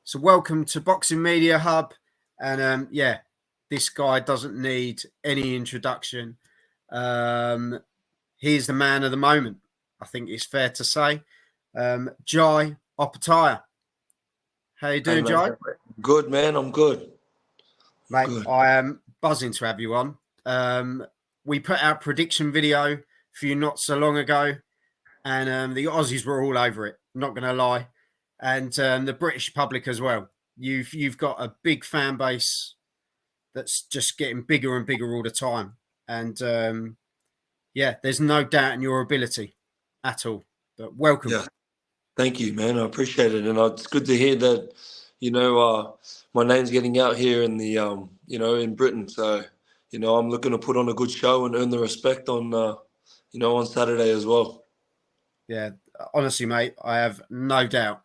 So welcome to Boxing Media Hub. And this guy doesn't need any introduction. He's the man of the moment, I think it's fair to say. Jai Opetaia. How you doing, Jai? Good, man. I'm good. Mate, Good. I am buzzing to have you on. We put out a prediction video for you not so long ago, and the Aussies were all over it, not going to lie. And the British public as well. You've got a big fan base that's just getting bigger and bigger all the time. And there's no doubt in your ability at all. But welcome. Yeah. Thank you, man. I appreciate it. And it's good to hear that, my name's getting out here in the, in Britain. So, I'm looking to put on a good show and earn the respect on, on Saturday as well. Yeah, honestly, mate, I have no doubt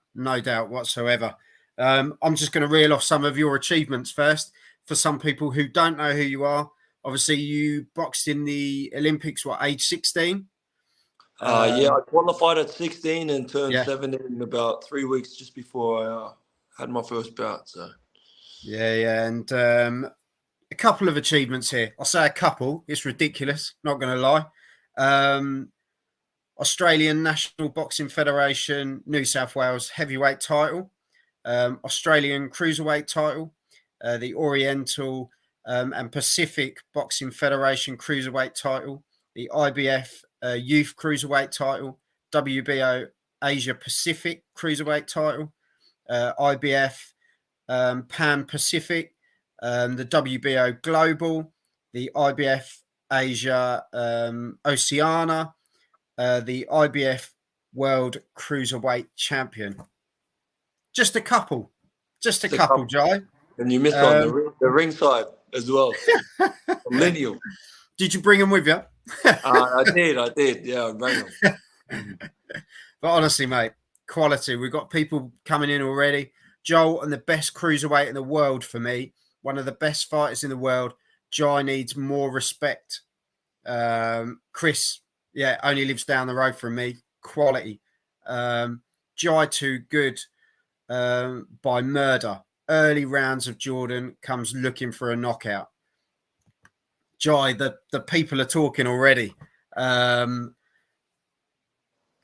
whatsoever. I'm just going to reel off some of your achievements first for some people who don't know who you are. Obviously, you boxed in the Olympics, age 16? I qualified at 16 and turned 17 in about 3 weeks just before I had my first bout. So, and a couple of achievements here. I'll say a couple. It's ridiculous, not going to lie. Australian National Boxing Federation, New South Wales heavyweight title, Australian cruiserweight title, the Oriental and Pacific Boxing Federation cruiserweight title, the IBF Youth Cruiserweight title, WBO Asia Pacific Cruiserweight title, IBF Pan Pacific, the WBO Global, the IBF Asia Oceania, the IBF World Cruiserweight Champion. Just a couple, Jai. And you missed on the ringside as well. Millennial. Did you bring them with you? I did. Yeah, I bring them. But honestly, mate, quality. We've got people coming in already. Joel, and the best cruiserweight in the world for me. One of the best fighters in the world. Jai needs more respect. Chris, only lives down the road from me. Quality. Jai too good by murder. Early rounds of Jordan comes looking for a knockout. Jai, the people are talking already.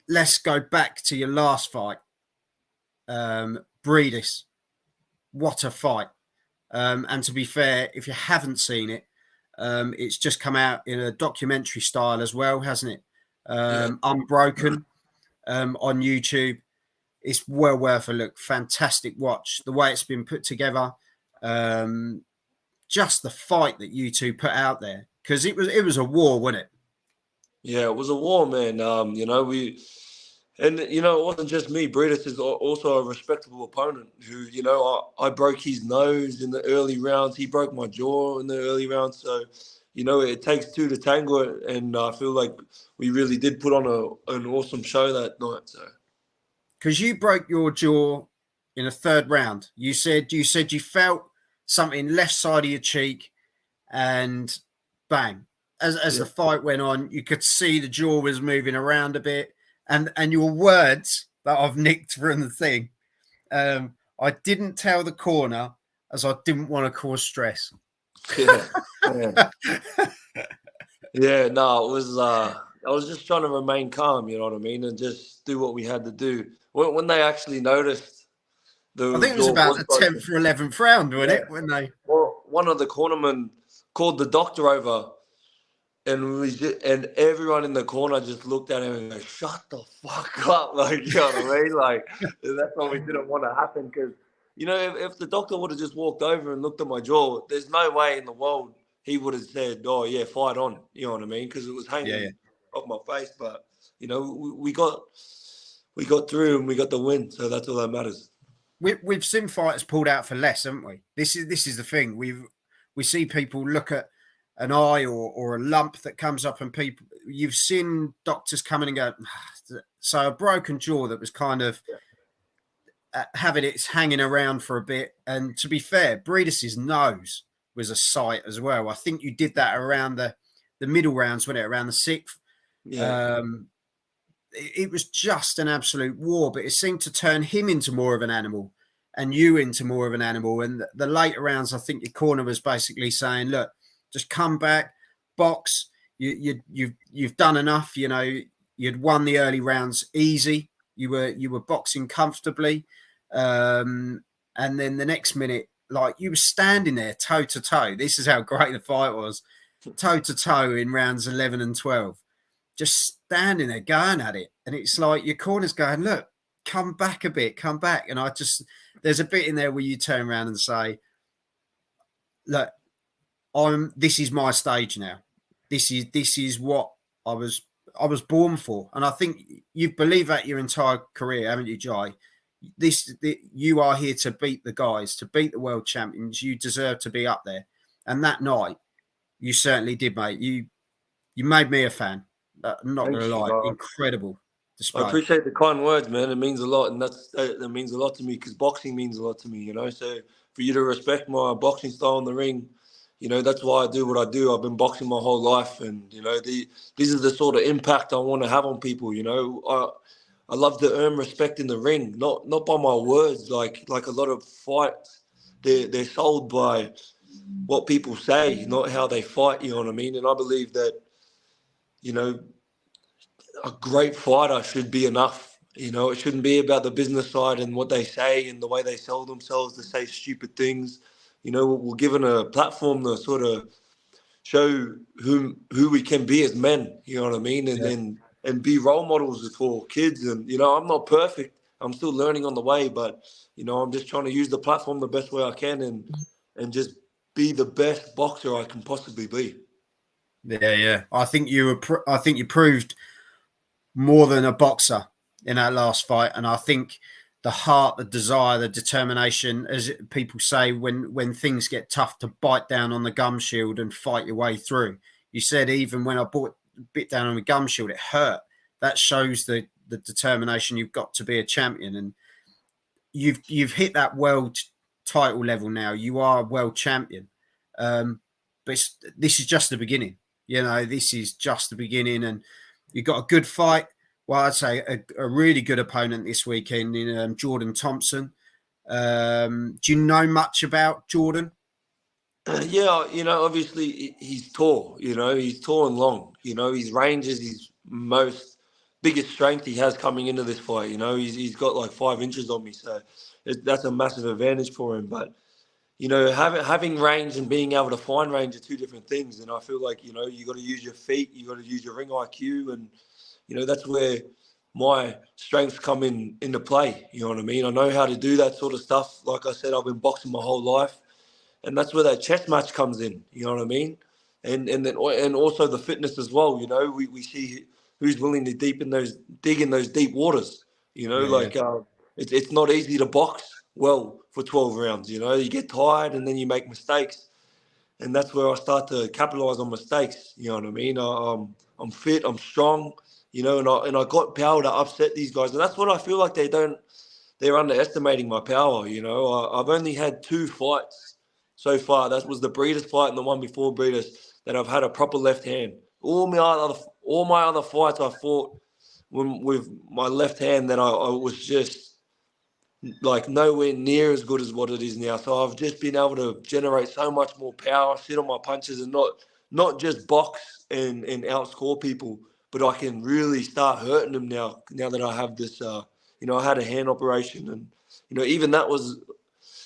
Let's go back to your last fight. Briedis. What a fight. And to be fair, if you haven't seen it, it's just come out in a documentary style as well, hasn't it? Unbroken on YouTube. It's well worth a look. Fantastic watch. The way it's been put together. Just the fight that you two put out there. Because it was a war, wasn't it? Yeah, it was a war, man. It wasn't just me. Briedis is also a respectable opponent who, I broke his nose in the early rounds. He broke my jaw in the early rounds. So, it takes two to tango. And I feel like we really did put on an awesome show that night. So, because you broke your jaw in a third round, you said you felt something left side of your cheek, and bang. As the fight went on, you could see the jaw was moving around a bit. And your words that I've nicked from the thing, I didn't tell the corner as I didn't want to cause stress. It was. I was just trying to remain calm, you know what I mean, and just do what we had to do. When they actually noticed, I think it was about the 10th or 11th round, wasn't it? When they one of the cornermen called the doctor over. And everyone in the corner just looked at him and go, "Shut the fuck up!" Like, you know what I mean? Like, that's what we didn't want to happen. Because, if the doctor would have just walked over and looked at my jaw, there's no way in the world he would have said, "Oh yeah, fight on." You know what I mean? Because it was hanging off my face. But we got through and we got the win. So that's all that matters. We've seen fighters pulled out for less, haven't we? This is the thing. We see people look at an eye or a lump that comes up, and you've seen doctors come in and go, so a broken jaw that was kind of having its hanging around for a bit. And to be fair, Briedis' nose was a sight as well. I think you did that around the middle rounds, wasn't it? Around the 6th. Yeah. It was just an absolute war, but it seemed to turn him into more of an animal. and you into more of an animal. And the later rounds, I think your corner was basically saying, look, just come back, box. You've done enough. You know, you'd won the early rounds easy. You were boxing comfortably, and then the next minute, like, you were standing there toe to toe. This is how great the fight was, toe to toe in rounds 11 and 12, just standing there going at it. And it's like your corner's going, look, come back a bit, come back. And there's a bit in there where you turn around and say, look, this is my stage now. This is what I was born for. And I think you've believed that your entire career, haven't you, Jai? You are here to beat the guys, to beat the world champions. You deserve to be up there. And that night, you certainly did, mate. You made me a fan. I'm not going to lie. Incredible display. I appreciate the kind words, man. It means a lot, and that means a lot to me, because boxing means a lot to me, you know. So for you to respect my boxing style in the ring, you know, that's why I do what I do. I've been boxing my whole life, and you know, these are the sort of impact I want to have on people. You know, I love to earn respect in the ring, not by my words. Like a lot of fights, they're sold by what people say, not how they fight. You know what I mean? And I believe that, you know, a great fighter should be enough. You know, it shouldn't be about the business side and what they say and the way they sell themselves to say stupid things. You know, we're given a platform to sort of show who we can be as men. You know what I mean? And be role models for kids. And you know, I'm not perfect. I'm still learning on the way, but you know, I'm just trying to use the platform the best way I can and just be the best boxer I can possibly be. Yeah. I think you proved more than a boxer in that last fight, and I think the heart, the desire, the determination, as people say, when things get tough, to bite down on the gum shield and fight your way through. You said even when I bit down on the gum shield, it hurt. That shows the determination you've got to be a champion, and you've hit that world title level now. You are a world champion, but this is just the beginning. You know, this is just the beginning, and you've got a good fight. Well, I'd say a really good opponent this weekend in Jordan Thompson. Do you know much about Jordan? Yeah, you know, obviously he's tall. You know, he's tall and long. You know, his range is his biggest strength he has coming into this fight. You know, he's got like 5 inches on me, so that's a massive advantage for him. But you know, having range and being able to find range are two different things. And I feel like, you know, you got to use your feet, you got to use your ring IQ, and you know, that's where my strengths come into play. You know what I mean? I know how to do that sort of stuff. Like I said, I've been boxing my whole life, and that's where that chess match comes in. You know what I mean? And also the fitness as well. You know, we see who's willing to dig in those deep waters. You know, Yeah. it's not easy to box well for 12 rounds. You know, you get tired and then you make mistakes, and that's where I start to capitalize on mistakes. You know what I mean? I'm fit, I'm strong. You know, and I got power to upset these guys, and that's what I feel like they're underestimating my power. You know, I've only had 2 fights so far. That was the Briedis fight and the one before Briedis that I've had a proper left hand. All my other fights I fought with my left hand that I was just like nowhere near as good as what it is now. So I've just been able to generate so much more power, sit on my punches, and not just box and outscore people, but I can really start hurting them now. Now that I have this, you know, I had a hand operation, and you know, even that was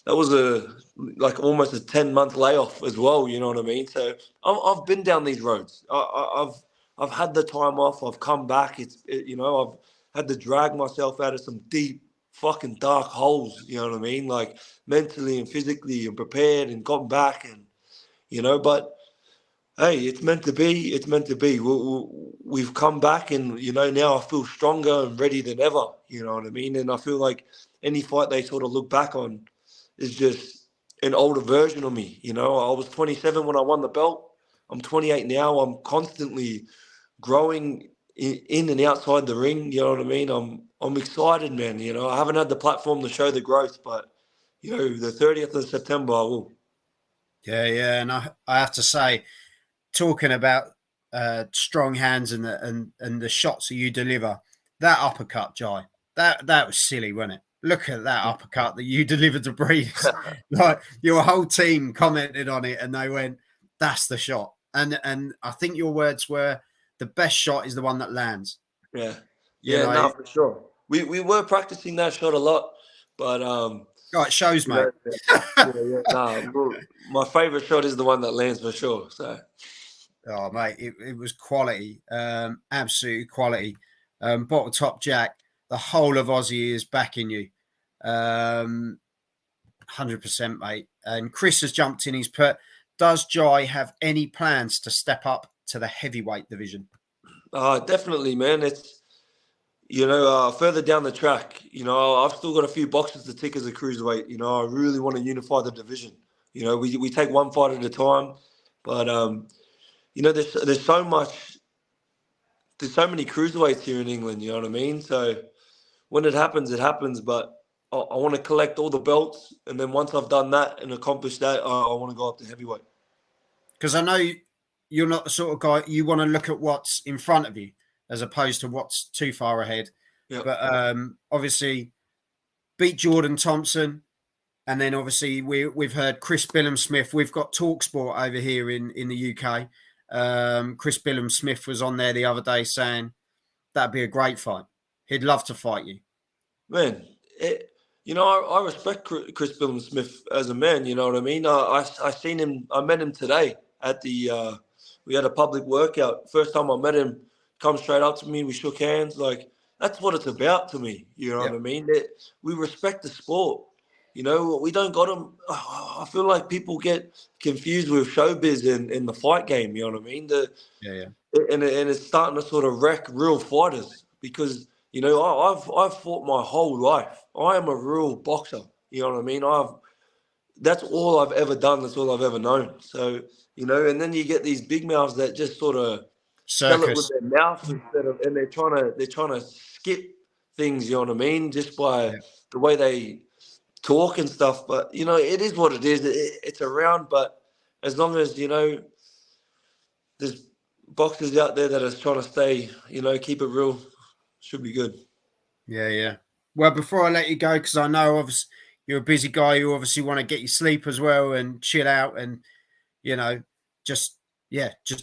a like almost a 10-month layoff as well. You know what I mean? So I've been down these roads. I've had the time off. I've come back. You know, I've had to drag myself out of some deep fucking dark holes. You know what I mean? Like mentally and physically, and prepared and gotten back, and you know, but. Hey, it's meant to be. It's meant to be. We've come back, and you know, now I feel stronger and ready than ever. You know what I mean? And I feel like any fight they sort of look back on is just an older version of me. You know, I was 27 when I won the belt. I'm 28 now. I'm constantly growing in and outside the ring. You know what I mean? I'm excited, man. You know, I haven't had the platform to show the growth, but you know, the 30th of September, I will. Yeah, and I have to say, talking about strong hands and the shots that you deliver, that uppercut, Jai, that was silly, wasn't it? Look at that uppercut that you delivered to Briedis. Like your whole team commented on it and they went, "That's the shot." And I think your words were, "The best shot is the one that lands." Yeah, You yeah, no, know, for sure. We were practicing that shot a lot, but oh, it shows, you mate. know, yeah, no. My favorite shot is the one that lands for sure. So. Oh, mate, it was quality, absolute quality. Bottle top Jack, the whole of Aussie is backing you. 100%, mate. And Chris has jumped in. He's put, does Jai have any plans to step up to the heavyweight division? Definitely, man. It's further down the track. I've still got a few boxes to tick as a cruiserweight. I really want to unify the division. We take one fight at a time, but there's so much. There's so many cruiserweights here in England. You know what I mean? So when it happens, it happens. But I want to collect all the belts, and then once I've done that and accomplished that, I want to go up to heavyweight. Because I know you're not the sort of guy, you want to look at what's in front of you as opposed to what's too far ahead. Yep. But obviously, beat Jordan Thompson. And then obviously we've heard Chris Billam-Smith. We've got TalkSport over here in the UK. Chris Billam-Smith was on there the other day saying that'd be a great fight. He'd love to fight you. Man, I respect Chris Billam-Smith as a man. You know what I mean? I seen him. I met him today at the. We had a public workout. First time I met him, come straight up to me. We shook hands. Like that's what it's about to me. You know what I mean? We respect the sport. We don't got them. I feel like people get confused with showbiz in the fight game. You know what I mean? And it's starting to sort of wreck real fighters because I've fought my whole life. I am a real boxer. You know what I mean? That's all I've ever done. That's all I've ever known. So and then you get these big mouths that just sort of tell it with their mouth and they're trying to skip things. You know what I mean? Just by the way they talk and stuff, but it is what it is. It's around, but as long as there's boxers out there that are trying to stay, keep it real, should be good. Yeah. Well, before I let you go, because I know obviously you're a busy guy, you obviously want to get your sleep as well and chill out, and just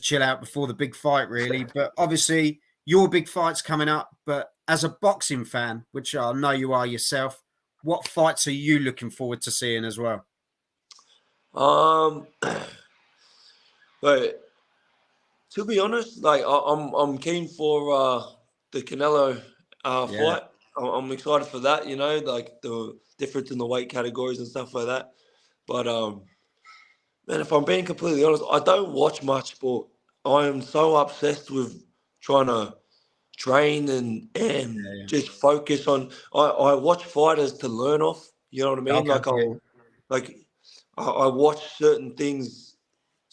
chill out before the big fight, really. But obviously your big fight's coming up. But as a boxing fan, which I know you are yourself, what fights are you looking forward to seeing as well? But to be honest, like I'm keen for the Canelo fight. I'm excited for that. Like the difference in the weight categories and stuff like that. But man, if I'm being completely honest, I don't watch much sport. I am so obsessed with trying to train and just focus on. I watch fighters to learn off. You know what I mean? I watch certain things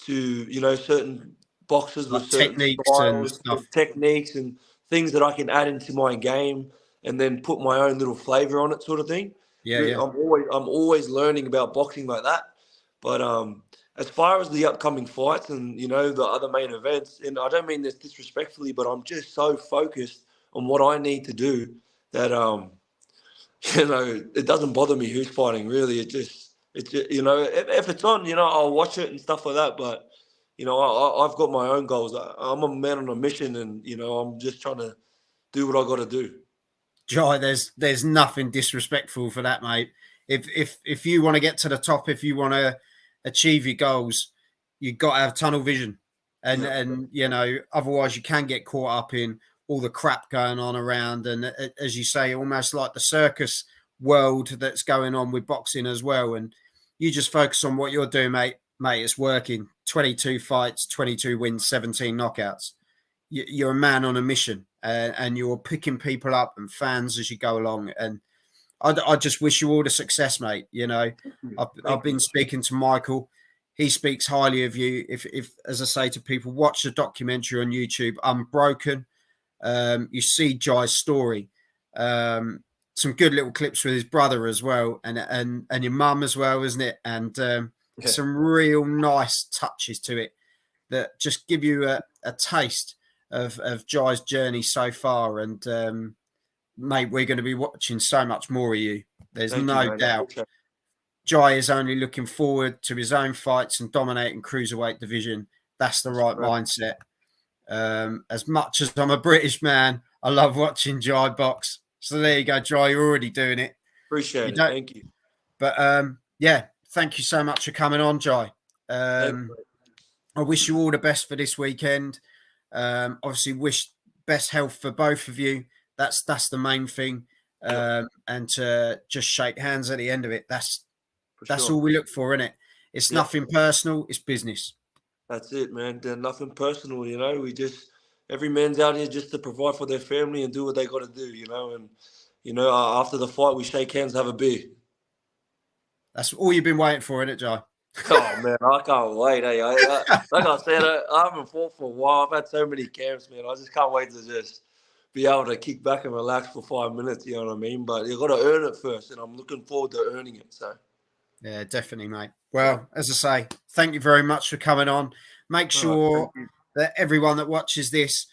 to certain boxes Like with certain techniques and styles, stuff. techniques, and things that I can add into my game, and then put my own little flavor on it, sort of thing. I'm always learning about boxing like that. But as far as the upcoming fights and the other main events, and I don't mean this disrespectfully, but I'm just so focused on what I need to do that it doesn't bother me who's fighting. Really, it's if it's on, I'll watch it and stuff like that. But I've got my own goals. I'm a man on a mission, and I'm just trying to do what I got to do. Jai, there's nothing disrespectful for that, mate. If you want to get to the top, if you want to achieve your goals, you've got to have tunnel vision, and otherwise you can get caught up in all the crap going on around, and as you say, almost like the circus world that's going on with boxing as well. And you just focus on what you're doing, mate. Mate, it's working. 22 fights, 22 wins, 17 knockouts. You're a man on a mission, and you're picking people up and fans as you go along. And I just wish you all the success, mate. I've been speaking to Michael. He speaks highly of you. If as I say to people, watch the documentary on YouTube, Unbroken. You see Jai's story. Some good little clips with his brother as well, and your mum as well, isn't it? And some real nice touches to it that just give you a taste of Jai's journey so far. And mate, we're going to be watching so much more of you. There's Thank you, no man. doubt. Jai is only looking forward to his own fights and dominating cruiserweight division. That's the right mindset. As much as I'm a British man, I love watching Jai box. So there you go, Jai. You're already doing it. Appreciate it. Thank you. But yeah, thank you so much for coming on, Jai. I wish you all the best for this weekend. Obviously, wish best health for both of you. That's the main thing. And to just shake hands at the end of it. That's all we look for, innit? It's nothing personal. It's business. That's it, man. There's nothing personal, you know. Every man's out here just to provide for their family and do what they got to do, you know. And, you know, after the fight, we shake hands, have a beer. That's all you've been waiting for, innit, Jai? Oh, man, I can't wait. Like I said, I haven't fought for a while. I've had so many camps, man. I just can't wait to just be able to kick back and relax for 5 minutes, you know what I mean? But you got to earn it first, and I'm looking forward to earning it, so. Yeah, definitely, mate. Well, as I say, thank you very much for coming on. Make sure that everyone that watches this,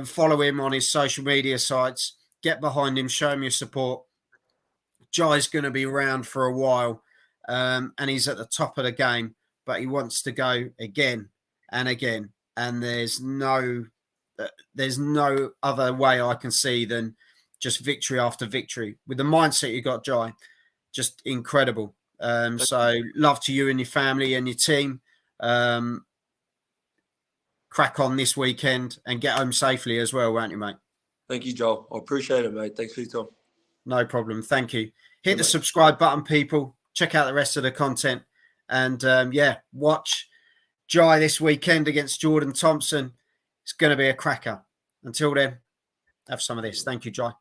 follow him on his social media sites. Get behind him, show him your support. Jai's going to be around for a while, and he's at the top of the game, but he wants to go again and again. And there's no other way I can see than just victory after victory. With the mindset you got, Jai, just incredible. So love to you and your family and your team. Crack on this weekend and get home safely as well, won't you, mate? Thank you, Joel. I appreciate it, mate. Thanks for your time. No problem. Thank you. Hit the subscribe button, people. Check out the rest of the content. And watch Jai this weekend against Jordan Thompson. It's going to be a cracker. Until then, have some of this. Thank you, Jai.